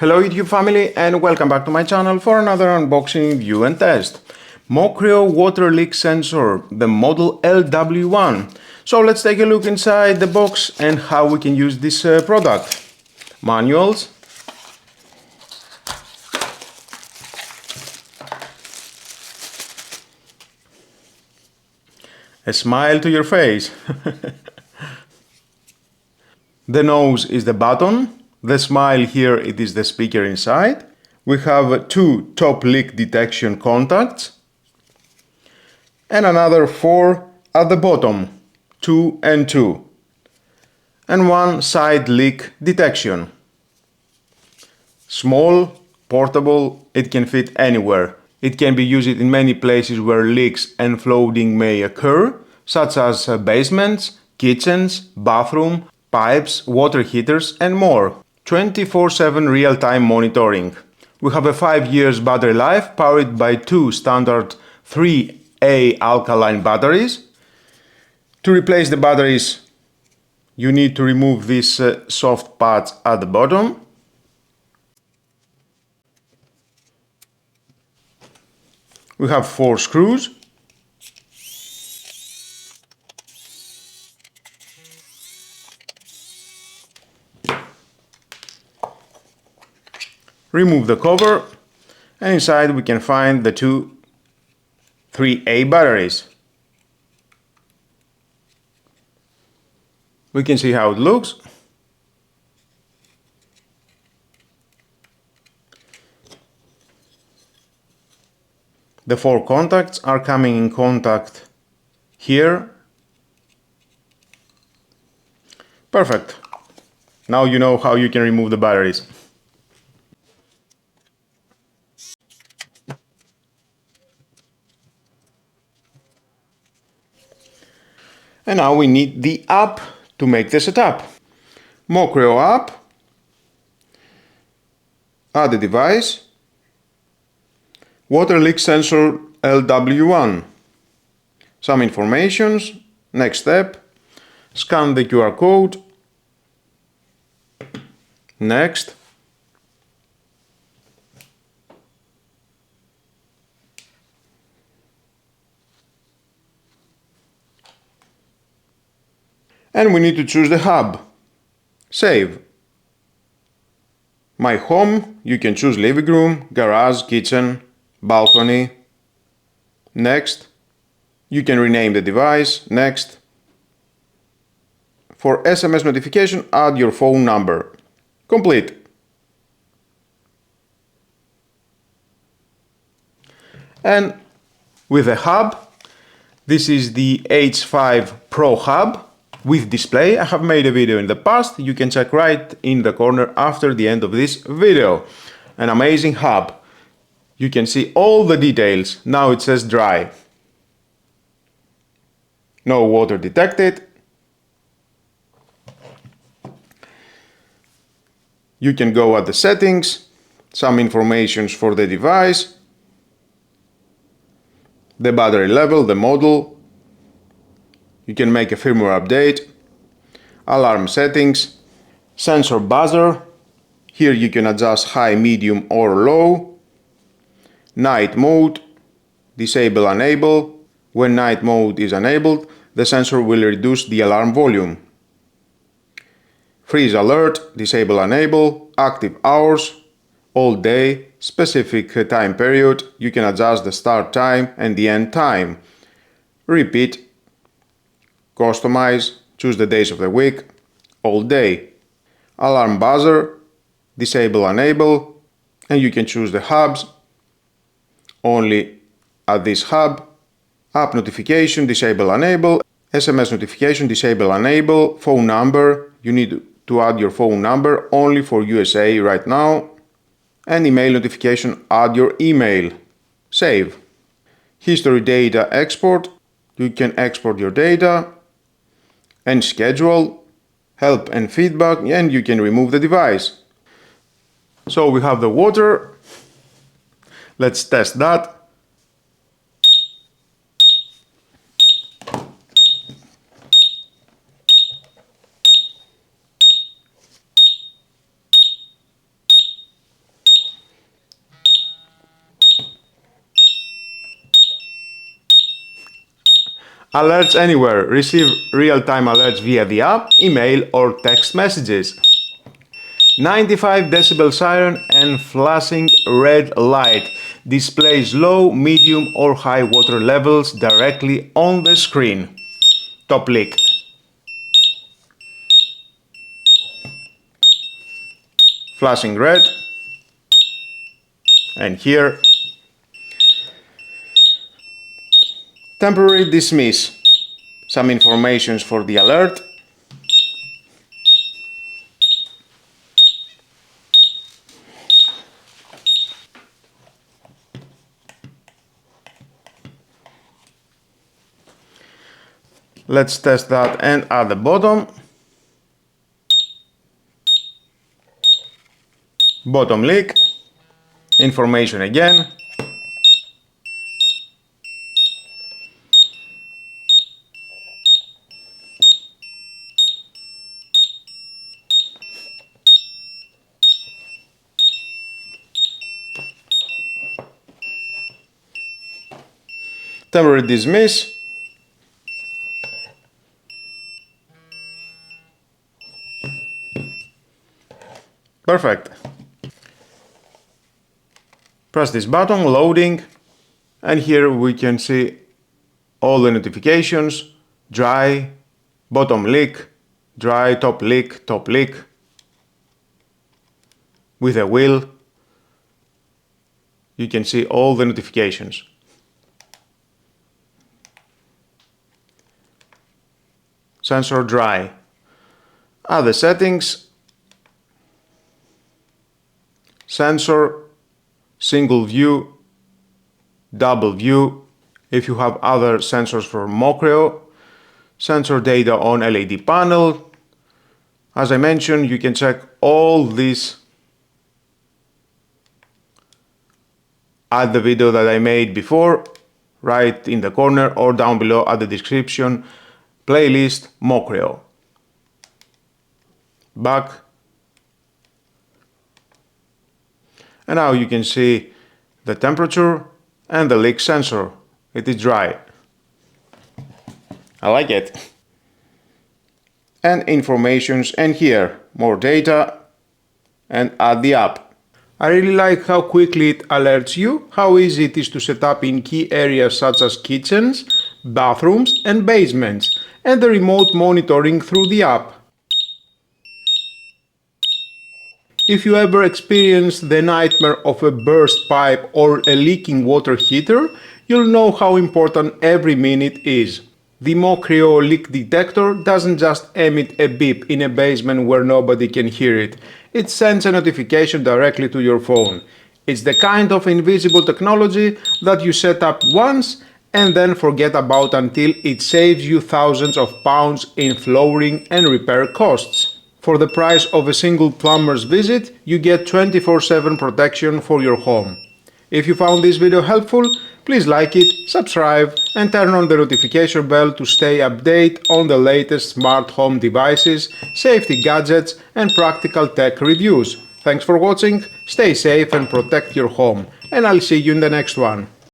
Hello YouTube family and welcome back to my channel for another unboxing, review and test. MOCREO water leak sensor, the model LW1. So let's take a look inside the box and how we can use this product. Manuals. A smile to your face. The nose is the button. The smile here, it is the speaker inside. We have two top leak detection contacts and another 4 at the bottom, 2 and 2, and one side leak detection. Small, portable, it can fit anywhere. It can be used in many places where leaks and flooding may occur, such as basements, kitchens, bathroom, pipes, water heaters and more. 24/7 real-time monitoring. We have a 5 years battery life powered by two standard 3A alkaline batteries. To replace the batteries, you need to remove these soft pads at the bottom. We have 4 screws. Remove the cover, and inside we can find the two 3A batteries. We can see how it looks. The 4 contacts are coming in contact here. Perfect. Now you know how you can remove the batteries. And now we need the app to make the setup. MOCREO app. Add the device. Water leak sensor LW1. Some informations. Next step. Scan the QR code. Next. And we need to choose the hub. Save. My home, you can choose living room, garage, kitchen, balcony. Next. You can rename the device. Next. For SMS notification, add your phone number. Complete. And with the hub, this is the H5 Pro hub with display. I have made a video in the past, you can check right in the corner after the end of this video. An amazing hub. You can see all the details. Now it says dry. No water detected. You can go at the settings, some information for the device, the battery level, the model. You can make a firmware update, alarm settings, sensor buzzer. Here you can adjust high, medium or low. Night mode, disable, enable. When night mode is enabled, the sensor will reduce the alarm volume. Freeze alert, disable, enable. Active hours, all day, specific time period. You can adjust the start time and the end time. Repeat. Customize, choose the days of the week, all day. Alarm buzzer, disable, enable, and you can choose the hubs. Only at this hub. App notification, disable, enable. SMS notification, disable, enable. Phone number, you need to add your phone number only for USA right now. And email notification, add your email. Save. History data export, you can export your data. And schedule, help and feedback, and you can remove the device. So we have the water. Let's test that. Alerts anywhere. Receive real-time alerts via the app, email or text messages. 95 decibel siren and flashing red light. Displays low, medium or high water levels directly on the screen. Top leak. Flashing red. And here, temporary dismiss. Some informations for the alert. Let's test that, and at the bottom, bottom leak, information again. Temporary dismiss. Perfect. Press this button, loading, and here we can see all the notifications: dry, bottom leak, dry, top leak, with a wheel. You can see all the notifications. Sensor dry. Other settings: sensor, single view, double view, if you have other sensors for MOCREO, sensor data on LED panel. As I mentioned, you can check all this at the video that I made before, right in the corner or down below at the description, playlist MOCREO. Back. And now you can see the temperature and the leak sensor. It is dry. I like it. And informations, and here more data, and add the app. I really like how quickly it alerts you, how easy it is to set up in key areas such as kitchens, bathrooms and basements, and the remote monitoring through the app. If you ever experienced the nightmare of a burst pipe or a leaking water heater, you'll know how important every minute is. The MOCREO leak detector doesn't just emit a beep in a basement where nobody can hear it. It sends a notification directly to your phone. It's the kind of invisible technology that you set up once and then forget about until it saves you thousands of pounds in flooring and repair costs. For the price of a single plumber's visit, you get 24/7 protection for your home. If you found this video helpful, please like it, subscribe and turn on the notification bell to stay updated on the latest smart home devices, safety gadgets and practical tech reviews. Thanks for watching, stay safe and protect your home, and I'll see you in the next one.